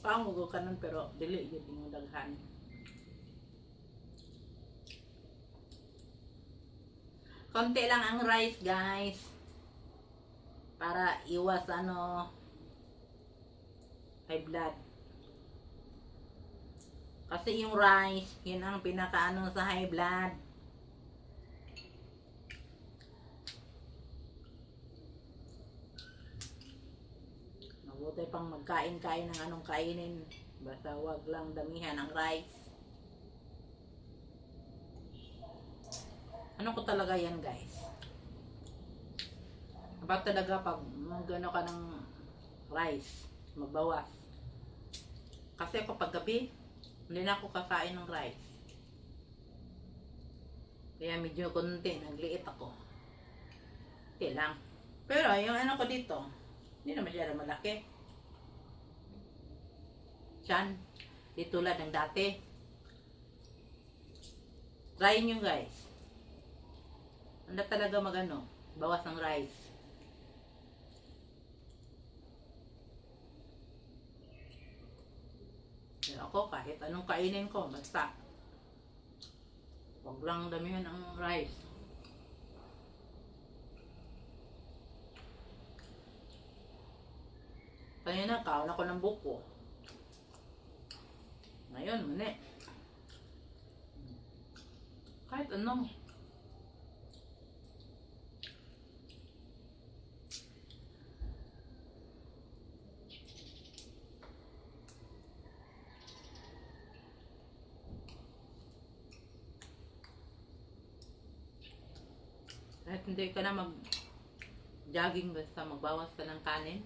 Kamu ko kanon pero dili gyud mo daghan. Konti lang ang rice, guys. Para iwas high blood. Kasi yung rice, yun ang pinakaano sa high blood. Mabuti pang magkain-kain ng anong kainin. Basta wag lang damihan ang rice. Ano ko talaga yan, guys? Dapat talaga pag magano ka ng rice, magbawas. Kasi ako pag gabi, hindi na ako kakain ng rice. Kaya medyo konti, nagliit ako. Konti lang. Pero yung ano ko dito, hindi na masyadong malaki. Tiyan, di tulad ng dati. Try nyo, guys. Handa talaga bawas ng rice. Pero ako, kahit anong kainin ko, basta huwag lang damihan ang rice. Kanina, kaon ako ng buko. Ngayon, mani. Kahit ano. Kahit hindi ka na mag-jogging, basta magbawas ka ng kanin.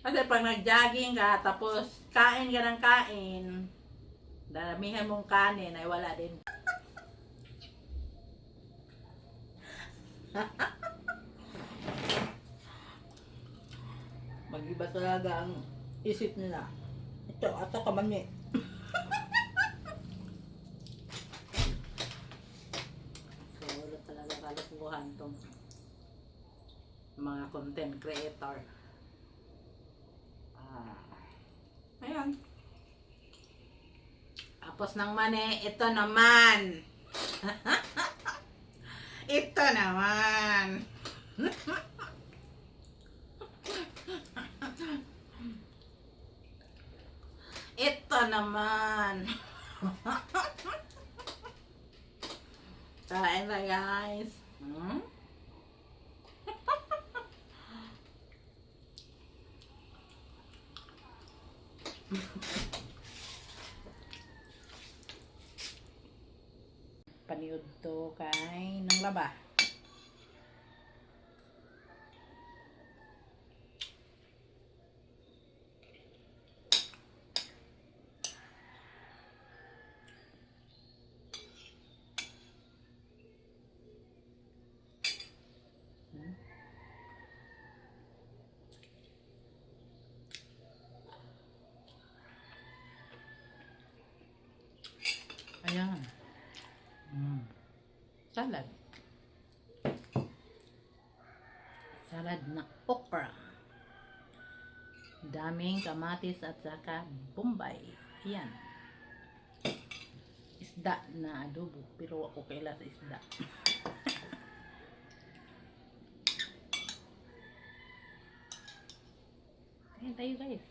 Kasi pag nag-jogging ka, tapos kain ka ng kain, damihan mong kanin ay wala din. Mag-iba talaga ang isip nila. Ito, ato ka man eh. So, wala talaga kalokohan tong mga content creator. Ayan. Tapos ng mani, ito naman. Ito naman. Ito naman. Kain na, guys. Paniud to kay ng laba. Ayan. Salad. Salad na okra. Daming kamatis at saka bombay. Ayan. Isda na adobo. Pero ako kaila sa isda. Ayan tayo, guys.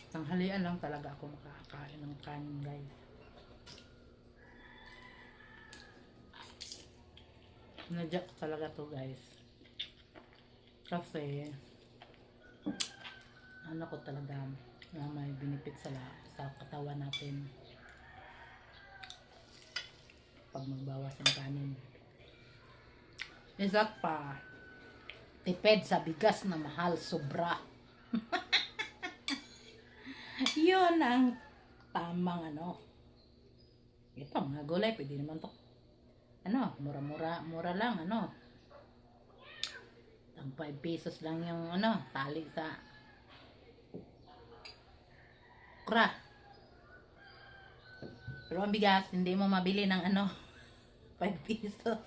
Tanghalian lang talaga ako makakain ng kanin, guys. Nadyak talaga to, guys. Kasi ano ko talaga na may benefit sa katawan natin pag magbawas ng kanin. Isat pa, tipid sa bigas na mahal sobra. Yun ang tamang ito mga gulay pwede naman to mura lang ang 5 pesos lang yung tali sa okra. Pero ang bigas hindi mo mabili ng 5 pesos.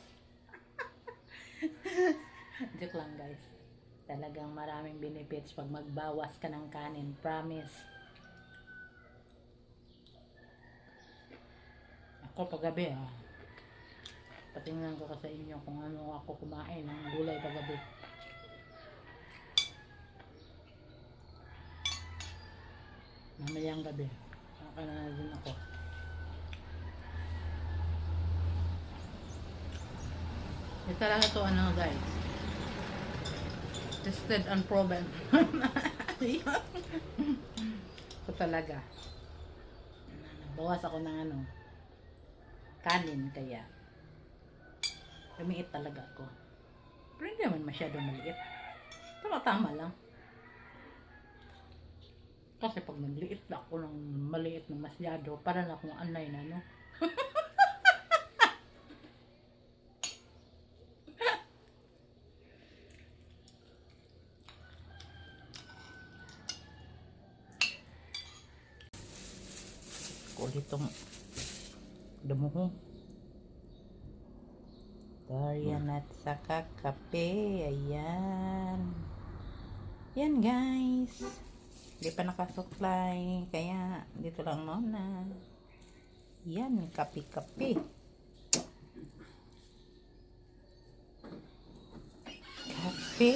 Joke lang guys. Talagang maraming benefits pag magbawas ka ng kanin. Promise. Ako paggabi patingnan ko sa inyo kung ano ako kumain ng gulay paggabi. Mamayang gabi. Kakain na din ako. Ito talaga to ano guys. Tested and proven. Ito talaga. Bawas ako ng ano. Kanin kaya. Lumiit talaga ako. Pero hindi naman masyadong maliit. Tama-tama lang. Kasi pag nagliit na ako ng maliit na masyado, para na akong anay na, no? Kulit itong damuho. Durian at saka kape. Ayan. Yan guys. Hindi pa nakasuklay. Kaya dito lang muna. Yan. Kape-kape. Kape.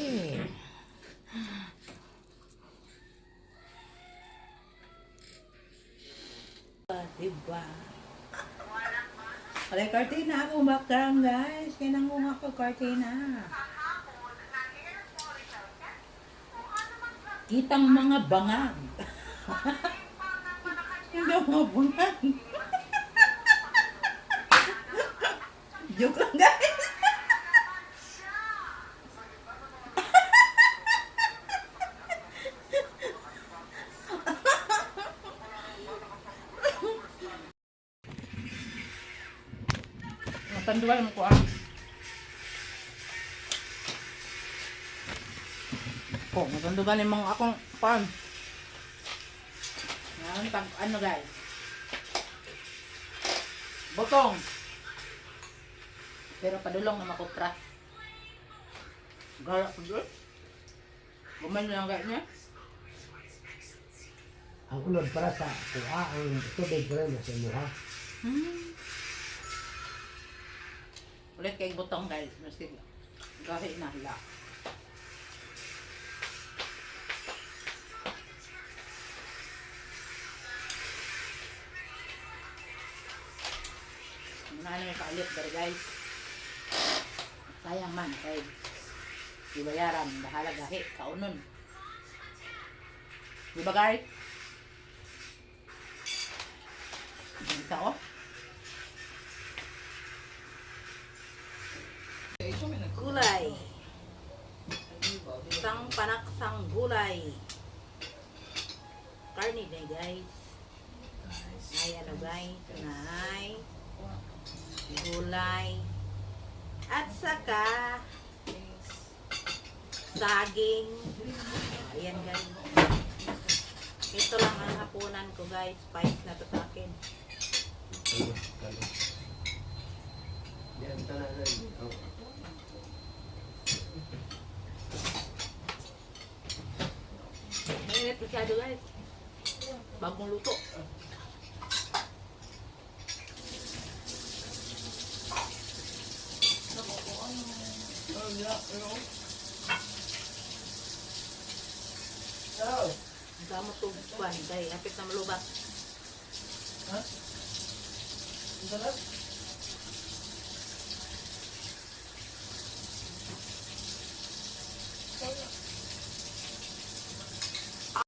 Diba? Alay, kartina ako background guys. Kaya nangunga ko kartina. Kitang mga bangag. Hindi mga bangag. Joke lang guys. Matanduan mo ko Oh, matandugan yung mga akong pan. Yan, pag ano guys. Botong. Pero padulong na makupras. Galak ko dyan. Gumayon lang guys niya. Ang ulod para sa kuha, ang tubig ko rin sa muha. Ulit kay botong guys. Masig gahi na hala. Muna na may paalit dari guys. Sayang man kay ibayaran. Bahala gahi. Kaunon. Diba guys? Dito oh. Gulay. Isang panaksang gulay. Karni din guys. Ay ano guys. Ay gulay. At saka saging. Ayan guys. Ito lang ang hapunan ko guys. Spice na to sa akin. Mainit masyado guys. Bagong luto. Ang damo tugpan. Dahil, hapit na malubat. Ha? Ang sarap?